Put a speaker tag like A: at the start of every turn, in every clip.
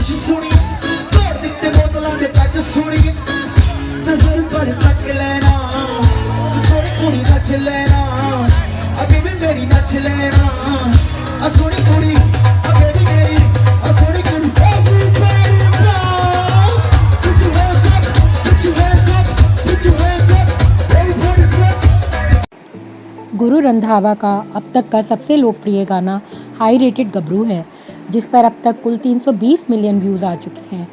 A: फरमाइश सुनी, तोड़ दिते बोतलों के टच सुनी, नजर पर तक लेना, सोनी कुड़ी नच लेना, अभी भी मेरी नच लेना, सोनी कुड़ी अभी भी मेरी, सोनी कुड़ी। Everybody dance, put your hands up, put your hands up, put your hands up, everybody say।
B: Guru Randhawa का अब तक का सबसे लोकप्रिय गाना हाई रेटेड गबरू है, जिस पर अब तक कुल 320 मिलियन व्यूज़ आ चुके हैं।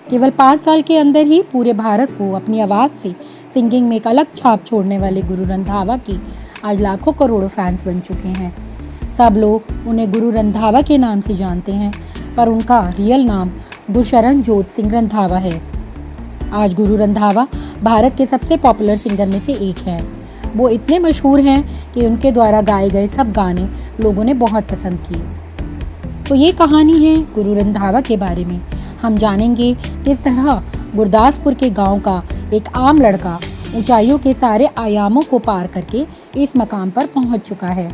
B: केवल 5 साल के अंदर ही पूरे भारत को अपनी आवाज़ से सिंगिंग में एक अलग छाप छोड़ने वाले गुरु रंधावा की आज लाखों करोड़ों फैंस बन चुके हैं। सब लोग उन्हें गुरु रंधावा के नाम से जानते हैं, पर उनका रियल नाम गुरशरण जोत सिंह रंधावा है। आज गुरु रंधावा भारत के सबसे पॉपुलर सिंगर में से एक हैं। वो इतने मशहूर हैं कि उनके द्वारा गाए गए सब गाने लोगों ने बहुत पसंद किए। तो ये कहानी है गुरु रंधावा के बारे में। हम जानेंगे किस तरह गुरदासपुर के गांव का एक आम लड़का ऊंचाइयों के सारे आयामों को पार करके इस मकाम पर पहुंच चुका है।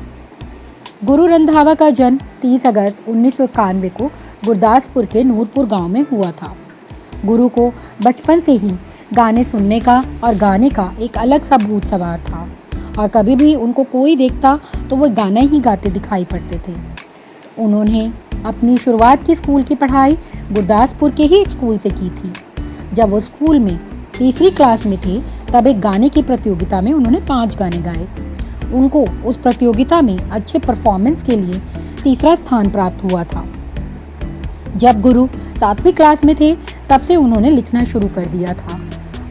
B: गुरु रंधावा का जन्म 30 अगस्त 1991 को गुरदासपुर के नूरपुर गांव में हुआ था। गुरु को बचपन से ही गाने सुनने का और गाने का एक अलग सा भूत सवार था, और कभी भी उनको कोई देखता तो वो गाना ही गाते दिखाई पड़ते थे। उन्होंने अपनी शुरुआत की स्कूल की पढ़ाई गुरदासपुर के ही एक स्कूल से की थी। जब वो स्कूल में तीसरी क्लास में थे तब एक गाने की प्रतियोगिता में उन्होंने 5 गाने गाए। उनको उस प्रतियोगिता में अच्छे परफॉर्मेंस के लिए तीसरा स्थान प्राप्त हुआ था। जब गुरु 7वीं क्लास में थे तब से उन्होंने लिखना शुरू कर दिया था।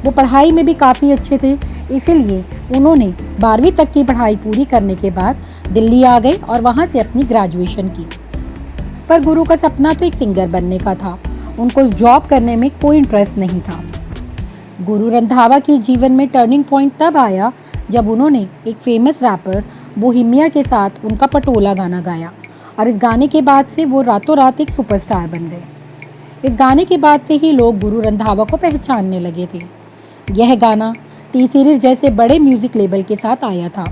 B: वो पढ़ाई में भी काफ़ी अच्छे थे, इसीलिए उन्होंने 12वीं तक की पढ़ाई पूरी करने के बाद दिल्ली आ गए और वहाँ से अपनी ग्रेजुएशन की। पर गुरु का सपना तो एक सिंगर बनने का था, उनको जॉब करने में कोई इंटरेस्ट नहीं था। गुरु रंधावा के जीवन में टर्निंग पॉइंट तब आया जब उन्होंने एक फेमस रैपर बोहेमिया के साथ उनका पटोला गाना गाया, और इस गाने के बाद से वो रातों रात एक सुपरस्टार बन गए। इस गाने के बाद से ही लोग गुरु रंधावा को पहचानने लगे थे। यह गाना टी सीरीज जैसे बड़े म्यूज़िक लेबल के साथ आया था।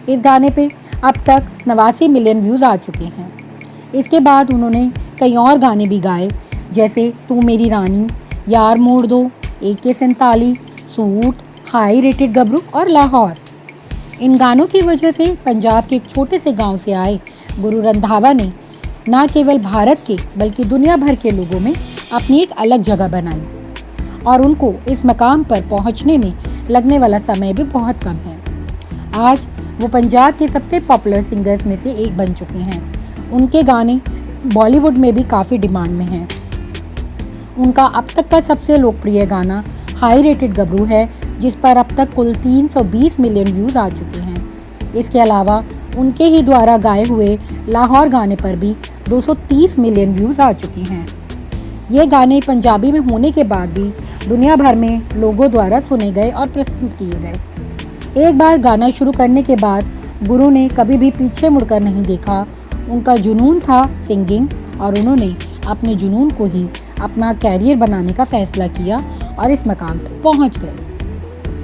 B: इस गाने पे अब तक 89 मिलियन व्यूज़ आ चुके हैं। इसके बाद उन्होंने कई और गाने भी गाए, जैसे तू मेरी रानी, यार मोड़ दो, AK-47, सूट, हाई रेटेड गबरू और लाहौर। इन गानों की वजह से पंजाब के एक छोटे से गांव से आए गुरु रंधावा ने न केवल भारत के बल्कि दुनिया भर के लोगों में अपनी एक अलग जगह बनाई, और उनको इस मकाम पर पहुंचने में लगने वाला समय भी बहुत कम है। आज वो पंजाब के सबसे पॉपुलर सिंगर्स में से एक बन चुके हैं। उनके गाने बॉलीवुड में भी काफ़ी डिमांड में हैं। उनका अब तक का सबसे लोकप्रिय गाना हाई रेटेड गबरू है, जिस पर अब तक कुल 320 मिलियन व्यूज़ आ चुके हैं। इसके अलावा उनके ही द्वारा गाए हुए लाहौर गाने पर भी 230 मिलियन व्यूज़ आ चुके हैं। ये गाने पंजाबी में होने के बाद भी दुनिया भर में लोगों द्वारा सुने गए और प्रस्तुत किए गए। एक बार गाना शुरू करने के बाद गुरु ने कभी भी पीछे मुड़कर नहीं देखा। उनका जुनून था सिंगिंग, और उन्होंने अपने जुनून को ही अपना कैरियर बनाने का फैसला किया और इस मकाम तक पहुंच गए।